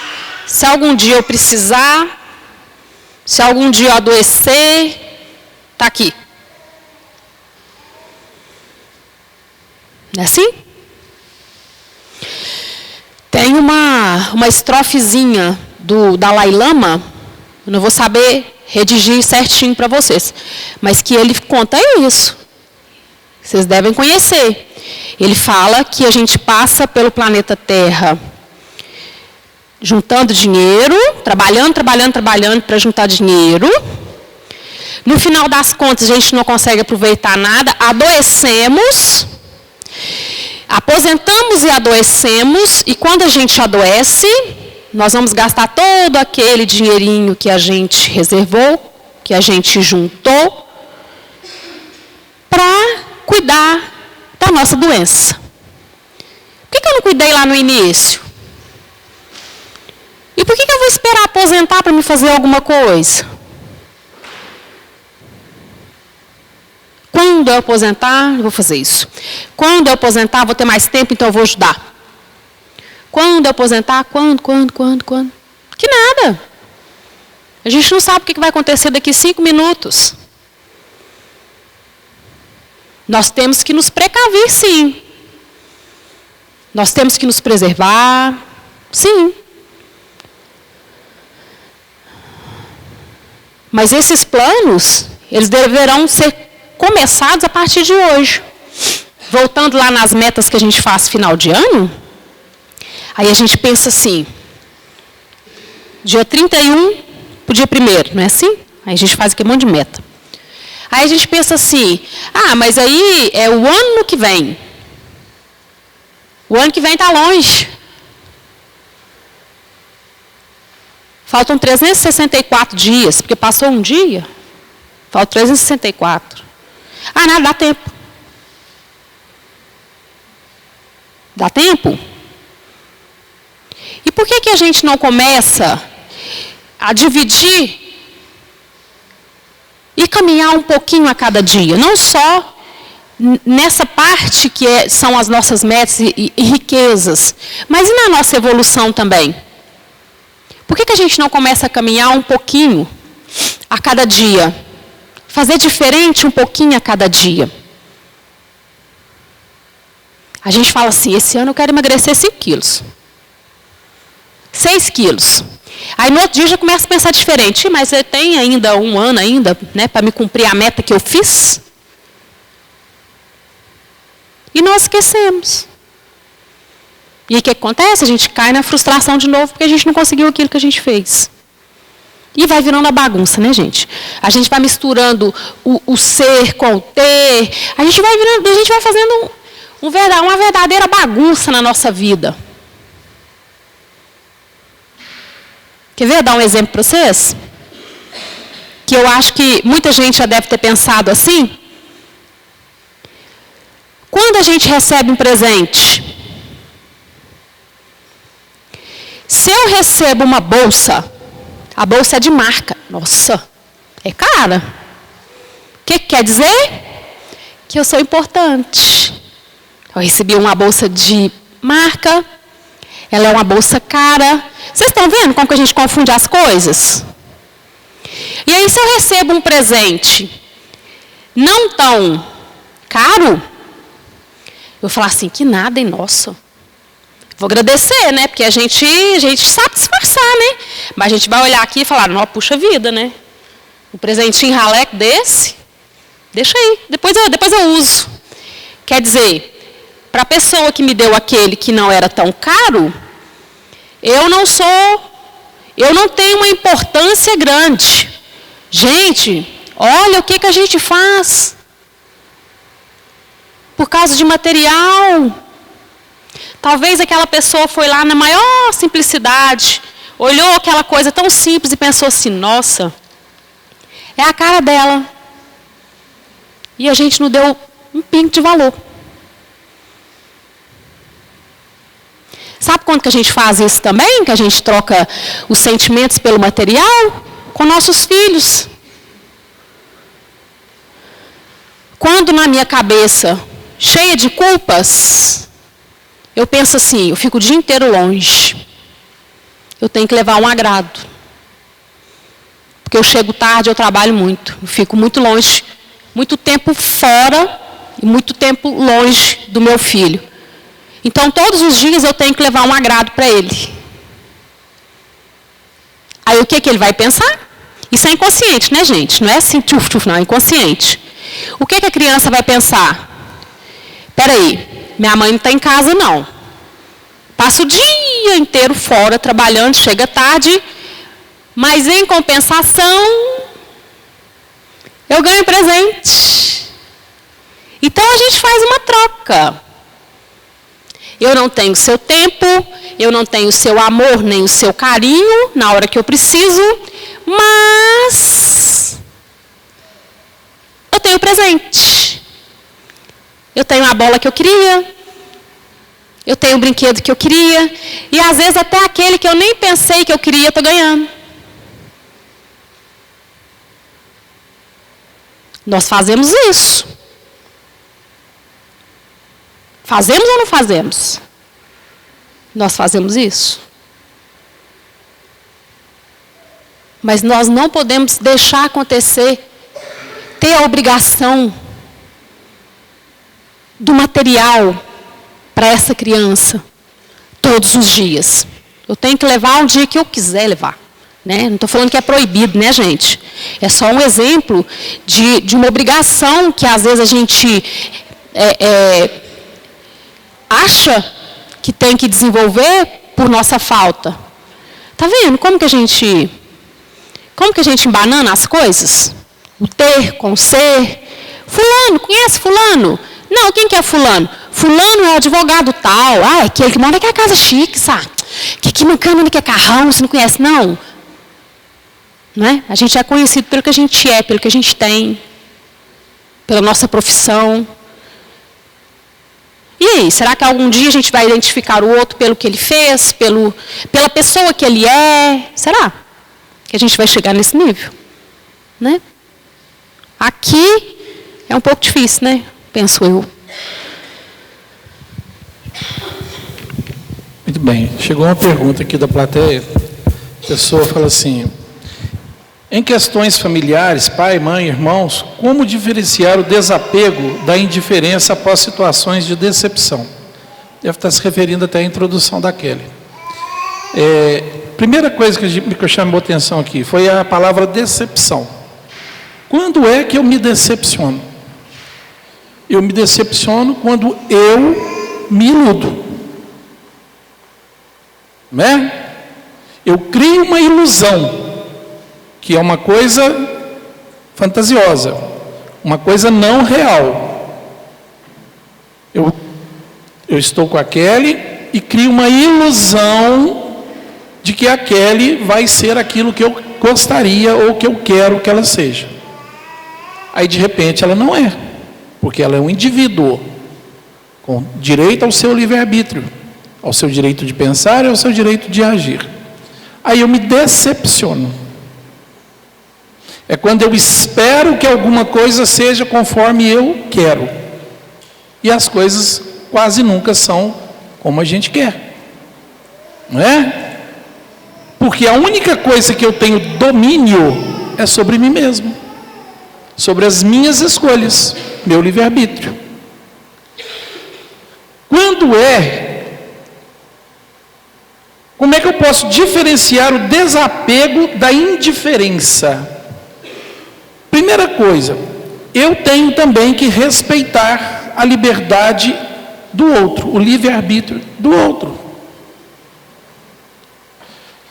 Se algum dia eu precisar, se algum dia eu adoecer, está aqui. Não é assim? Tem uma estrofezinha do Dalai Lama, eu não vou saber redigir certinho para vocês, mas que ele conta isso. Vocês devem conhecer. Ele fala que a gente passa pelo planeta Terra juntando dinheiro, trabalhando para juntar dinheiro. No final das contas, a gente não consegue aproveitar nada, adoecemos, aposentamos e adoecemos, e quando a gente adoece, nós vamos gastar todo aquele dinheirinho que a gente reservou, que a gente juntou, para cuidar da nossa doença. Por que eu não cuidei lá no início? E por que eu vou esperar aposentar para me fazer alguma coisa? Quando eu aposentar, eu vou fazer isso. Quando eu aposentar, vou ter mais tempo, então eu vou ajudar. Quando eu aposentar, quando? Que nada. A gente não sabe o que vai acontecer daqui 5 minutos. Nós temos que nos precaver, sim. Nós temos que nos preservar, sim. Mas esses planos, eles deverão ser começados a partir de hoje. Voltando lá nas metas que a gente faz final de ano, aí a gente pensa assim, dia 31 para o dia 1º, não é assim? Aí a gente faz aqui um monte de meta. Aí a gente pensa assim, mas aí é o ano que vem. O ano que vem está longe. Faltam 364 dias, porque passou um dia. Faltam 364. Nada, dá tempo. Dá tempo? E por que a gente não começa a dividir e caminhar um pouquinho a cada dia? Não só nessa parte que são as nossas metas e riquezas, mas e na nossa evolução também? Por que a gente não começa a caminhar um pouquinho a cada dia? Fazer diferente um pouquinho a cada dia. A gente fala assim, esse ano eu quero emagrecer 5 quilos. 6 quilos. Aí no outro dia já começa a pensar diferente. Mas eu tenho ainda um ano ainda, né, para me cumprir a meta que eu fiz. E nós esquecemos. E o que acontece? A gente cai na frustração de novo porque a gente não conseguiu aquilo que a gente fez. E vai virando a bagunça, né, gente? A gente vai misturando o ser com o ter. A gente vai fazendo uma verdadeira bagunça na nossa vida. Quer ver? Dar um exemplo para vocês? Que eu acho que muita gente já deve ter pensado assim. Quando a gente recebe um presente, se eu recebo uma bolsa, a bolsa é de marca. Nossa, é cara. O que quer dizer? Que eu sou importante. Eu recebi uma bolsa de marca, ela é uma bolsa cara. Vocês estão vendo como que a gente confunde as coisas? E aí, se eu recebo um presente não tão caro, eu vou falar assim, que nada, hein, nossa. Vou agradecer, né? Porque a gente sabe disfarçar, né? Mas a gente vai olhar aqui e falar, não, puxa vida, né? Um presentinho raleco desse, deixa aí, depois eu uso. Quer dizer, para a pessoa que me deu aquele que não era tão caro, eu não tenho uma importância grande. Gente, olha o que a gente faz. Por causa de material. Talvez aquela pessoa foi lá na maior simplicidade, olhou aquela coisa tão simples e pensou assim, nossa, é a cara dela. E a gente não deu um pingo de valor. quando que a gente faz isso também? Que a gente troca os sentimentos pelo material? Com nossos filhos. Quando na minha cabeça, cheia de culpas, eu penso assim, eu fico o dia inteiro longe. Eu tenho que levar um agrado. Porque eu chego tarde, eu trabalho muito. Eu fico muito longe, muito tempo fora e muito tempo longe do meu filho. Então, todos os dias eu tenho que levar um agrado para ele. Aí, o que ele vai pensar? Isso é inconsciente, né, gente? Não é assim, não, é inconsciente. O que a criança vai pensar? Peraí, minha mãe não está em casa, não. Passa o dia inteiro fora, trabalhando, chega tarde, mas em compensação, eu ganho presente. Então, a gente faz uma troca. Eu não tenho o seu tempo, eu não tenho o seu amor, nem o seu carinho, na hora que eu preciso, mas eu tenho presente. Eu tenho a bola que eu queria, eu tenho o brinquedo que eu queria, e às vezes até aquele que eu nem pensei que eu queria, eu estou ganhando. Nós fazemos isso. Fazemos ou não fazemos? Nós fazemos isso. Mas nós não podemos deixar acontecer, ter a obrigação do material para essa criança todos os dias. Eu tenho que levar um dia que eu quiser levar. Né? Não estou falando que é proibido, né, gente? É só um exemplo de uma obrigação que às vezes a gente acha que tem que desenvolver por nossa falta. Tá vendo como que a gente embanana as coisas? O ter com o ser. Fulano, conhece fulano? Não, quem que é fulano? Fulano é o advogado tal. Ah, é aquele que mora naquela casa chique, sabe? Que bacana, que é carrão, você não conhece, não? Né? A gente é conhecido pelo que a gente é, pelo que a gente tem, pela nossa profissão. E aí, será que algum dia a gente vai identificar o outro pelo que ele fez, pela pessoa que ele é? Será que a gente vai chegar nesse nível? Né? Aqui é um pouco difícil, né? Penso eu. Muito bem. Chegou uma pergunta aqui da plateia. A pessoa fala assim: em questões familiares, pai, mãe, irmãos, como diferenciar o desapego da indiferença após situações de decepção? Deve estar se referindo até à introdução da Kelly. Primeira coisa que chamou a atenção aqui foi a palavra decepção. Quando é que eu me decepciono? Eu me decepciono quando eu me iludo. Não é? Eu crio uma ilusão, que é uma coisa fantasiosa, uma coisa não real. Eu estou com a Kelly e crio uma ilusão de que a Kelly vai ser aquilo que eu gostaria ou que eu quero que ela seja. Aí, de repente, ela não é, porque ela é um indivíduo com direito ao seu livre-arbítrio, ao seu direito de pensar e ao seu direito de agir. Aí eu me decepciono. É quando eu espero que alguma coisa seja conforme eu quero. E as coisas quase nunca são como a gente quer. Não é? Porque a única coisa que eu tenho domínio é sobre mim mesmo. Sobre as minhas escolhas, meu livre-arbítrio. Como é que eu posso diferenciar o desapego da indiferença? Primeira coisa, eu tenho também que respeitar a liberdade do outro, o livre-arbítrio do outro.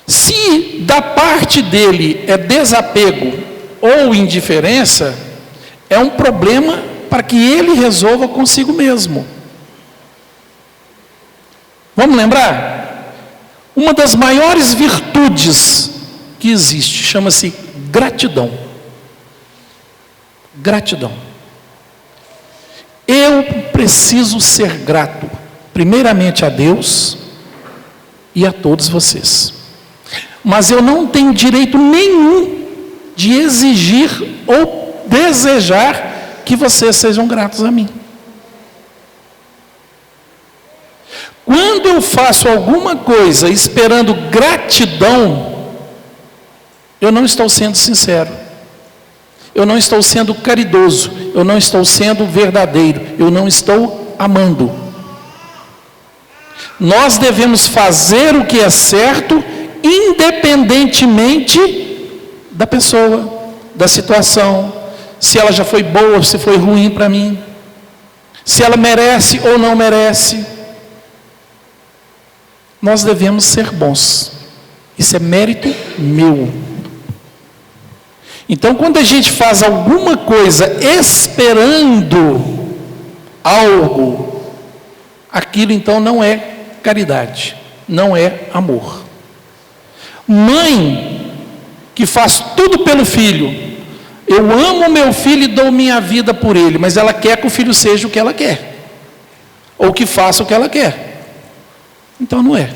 Se da parte dele é desapego ou indiferença, é um problema para que ele resolva consigo mesmo. Vamos lembrar? Uma das maiores virtudes que existe chama-se gratidão. Gratidão. Eu preciso ser grato, primeiramente a Deus, e a todos vocês. Mas eu não tenho direito nenhum de exigir ou desejar que vocês sejam gratos a mim. Quando eu faço alguma coisa esperando gratidão, eu não estou sendo sincero, eu não estou sendo caridoso, eu não estou sendo verdadeiro, eu não estou amando. Nós devemos fazer o que é certo, independentemente da pessoa, da situação, se ela já foi boa ou se foi ruim para mim, se ela merece ou não merece. Nós devemos ser bons. Isso é mérito meu. Então, quando a gente faz alguma coisa esperando algo, aquilo então não é caridade, não é amor. Mãe que faz tudo pelo filho, eu amo meu filho e dou minha vida por ele, mas ela quer que o filho seja o que ela quer, ou que faça o que ela quer. Então não é.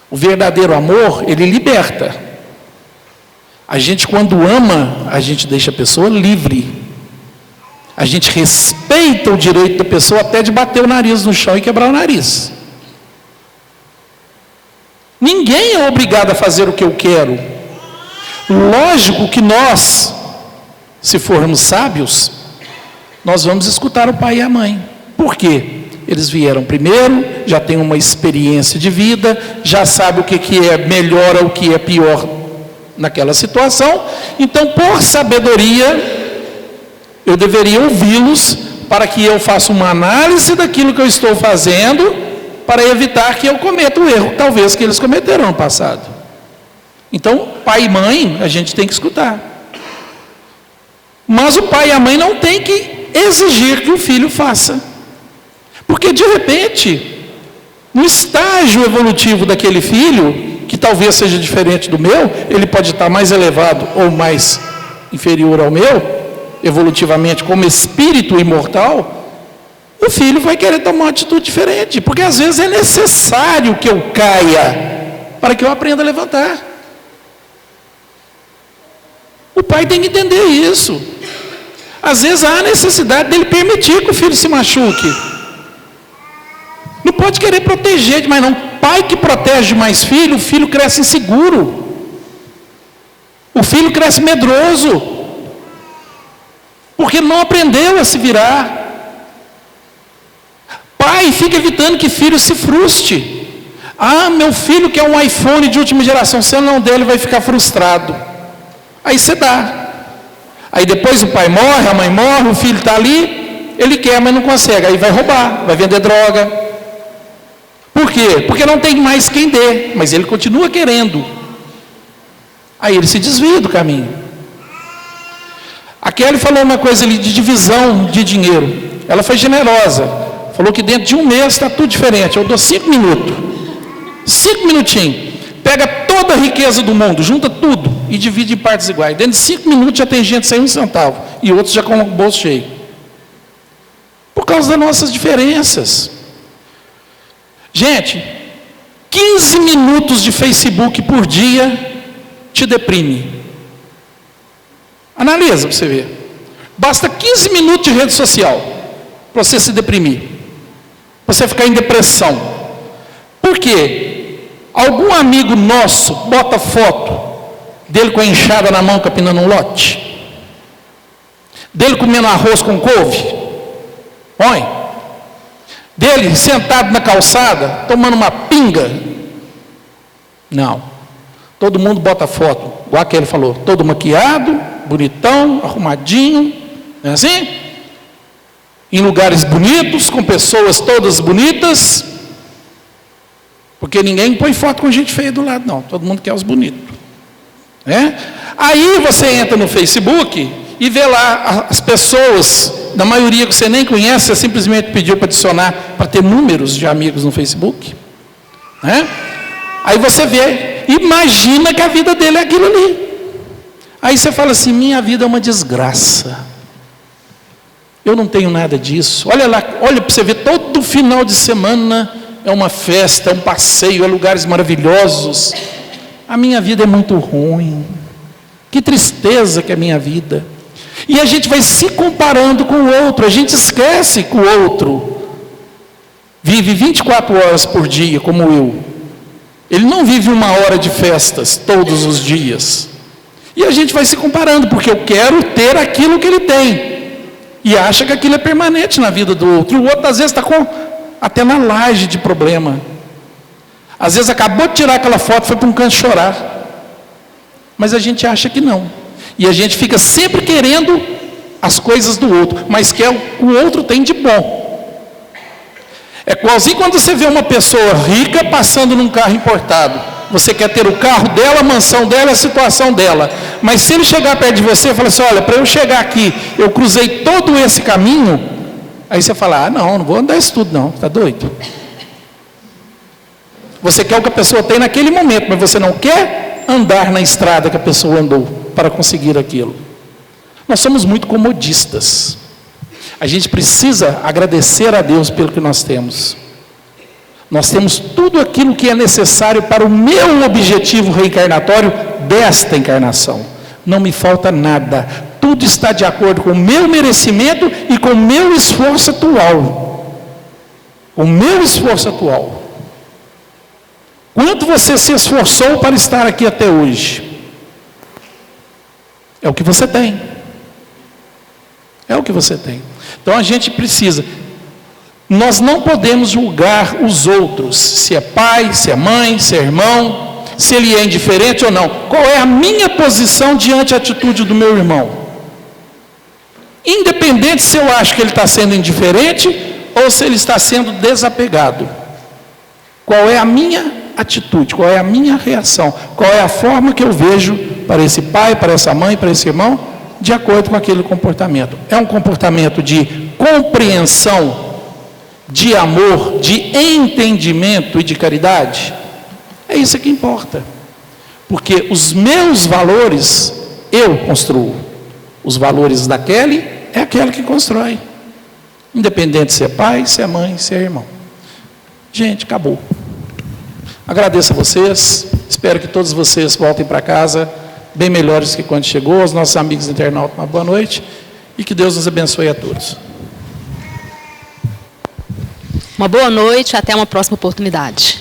O verdadeiro amor, ele liberta. A gente, quando ama, a gente deixa a pessoa livre. A gente respeita o direito da pessoa até de bater o nariz no chão e quebrar o nariz. Ninguém é obrigado a fazer o que eu quero. Lógico que nós, se formos sábios, nós vamos escutar o pai e a mãe. Por quê? Eles vieram primeiro, já têm uma experiência de vida, já sabem o que é melhor ou o que é pior naquela situação. Então, por sabedoria, eu deveria ouvi-los para que eu faça uma análise daquilo que eu estou fazendo, para evitar que eu cometa o erro, talvez, que eles cometeram no passado. Então, pai e mãe, a gente tem que escutar. Mas o pai e a mãe não tem que exigir que o filho faça. Porque, de repente, no estágio evolutivo daquele filho, que talvez seja diferente do meu, ele pode estar mais elevado ou mais inferior ao meu, evolutivamente, como espírito imortal, o filho vai querer tomar uma atitude diferente, porque às vezes é necessário que eu caia, para que eu aprenda a levantar. O pai tem que entender isso. Às vezes há necessidade dele permitir que o filho se machuque. Não pode querer proteger demais não. Pai que protege mais filho, o filho cresce inseguro. O filho cresce medroso. Porque não aprendeu a se virar. Pai fica evitando que filho se frustre. Ah, meu filho quer um iPhone de última geração, se não der, ele vai ficar frustrado. Aí você dá. Aí depois o pai morre, a mãe morre, o filho está ali, ele quer, mas não consegue. Aí vai roubar, vai vender droga. Por quê? Porque não tem mais quem dê, mas ele continua querendo. Aí ele se desvia do caminho. A Kelly falou uma coisa ali de divisão de dinheiro. Ela foi generosa. Falou que dentro de um mês está tudo diferente. Eu dou 5 minutos. 5 minutinhos. Pega toda a riqueza do mundo, junta tudo e divide em partes iguais. Dentro de 5 minutos já tem gente sem um centavo. E outros já com o bolso cheio. Por causa das nossas diferenças. Gente, 15 minutos de Facebook por dia te deprime. Analisa para você ver. Basta 15 minutos de rede social para você se deprimir. Para você ficar em depressão. Por quê? Algum amigo nosso bota foto dele com a enxada na mão capinando um lote? Dele comendo arroz com couve? Olha. Dele sentado na calçada, tomando uma pinga? Não. Todo mundo bota foto, igual que ele falou, todo maquiado, bonitão, arrumadinho, não é assim? Em lugares bonitos, com pessoas todas bonitas, porque ninguém põe foto com gente feia do lado, não. Todo mundo quer os bonitos. Né? Aí você entra no Facebook e vê lá as pessoas, da maioria que você nem conhece, você simplesmente pediu para adicionar, para ter números de amigos no Facebook. Né? Aí você vê, imagina que a vida dele é aquilo ali. Aí você fala assim, minha vida é uma desgraça. Eu não tenho nada disso. Olha lá, olha para você ver, todo final de semana é uma festa, é um passeio, é lugares maravilhosos. A minha vida é muito ruim. Que tristeza que é a minha vida. E a gente vai se comparando com o outro, a gente esquece que o outro vive 24 horas por dia, como eu. Ele não vive 1 hora de festas todos os dias. E a gente vai se comparando, porque eu quero ter aquilo que ele tem. E acha que aquilo é permanente na vida do outro. E o outro, às vezes, está até na laje de problema. Às vezes, acabou de tirar aquela foto, foi para um canto chorar. Mas a gente acha que não. E a gente fica sempre querendo as coisas do outro, mas quer o que o outro tem de bom. É igualzinho quando você vê uma pessoa rica passando num carro importado. Você quer ter o carro dela, a mansão dela, a situação dela. Mas se ele chegar perto de você e falar assim, olha, para eu chegar aqui, eu cruzei todo esse caminho, aí você fala, não vou andar isso tudo não, está doido? Você quer o que a pessoa tem naquele momento, mas você não quer andar na estrada que a pessoa andou para conseguir aquilo. Nós somos muito comodistas. A gente precisa agradecer a Deus pelo que nós temos. Nós temos tudo aquilo que é necessário para o meu objetivo reencarnatório desta encarnação. Não me falta nada. Tudo está de acordo com o meu merecimento e com o meu esforço atual. O meu esforço atual. Quanto você se esforçou para estar aqui até hoje? É o que você tem. É o que você tem. Então a gente precisa. Nós não podemos julgar os outros, se é pai, se é mãe, se é irmão, se ele é indiferente ou não. Qual é a minha posição diante da atitude do meu irmão? Independente se eu acho que ele está sendo indiferente ou se ele está sendo desapegado. Qual é a minha atitude? Qual é a minha reação? Qual é a forma que eu vejo para esse pai, para essa mãe, para esse irmão, de acordo com aquele comportamento? É um comportamento de compreensão, de amor, de entendimento e de caridade? É isso que importa. Porque os meus valores, eu construo. Os valores da Kelly, é aquela que constrói. Independente se é pai, se é mãe, se é irmão. Gente, acabou. Agradeço a vocês. Espero que todos vocês voltem para casa bem melhores que quando chegou. Aos nossos amigos internautas, uma boa noite. E que Deus nos abençoe a todos. Uma boa noite, até uma próxima oportunidade.